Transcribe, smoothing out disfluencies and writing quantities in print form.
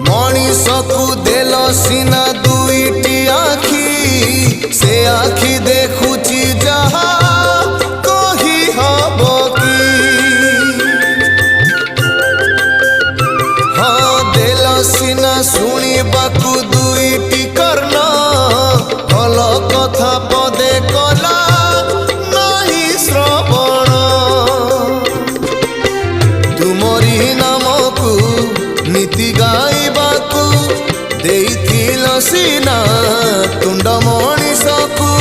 मनीषकु देल सीना दुईटी आखि से आखि देखुची जहा कही हब कि हाँ देल सीना शुणिबाकु दुईटी कर्ण भल कथा पदे कला नहीं श्रवण तुमरी नामकु नीति गाइबाकु देइथिल सीना तुंड मनीषकु।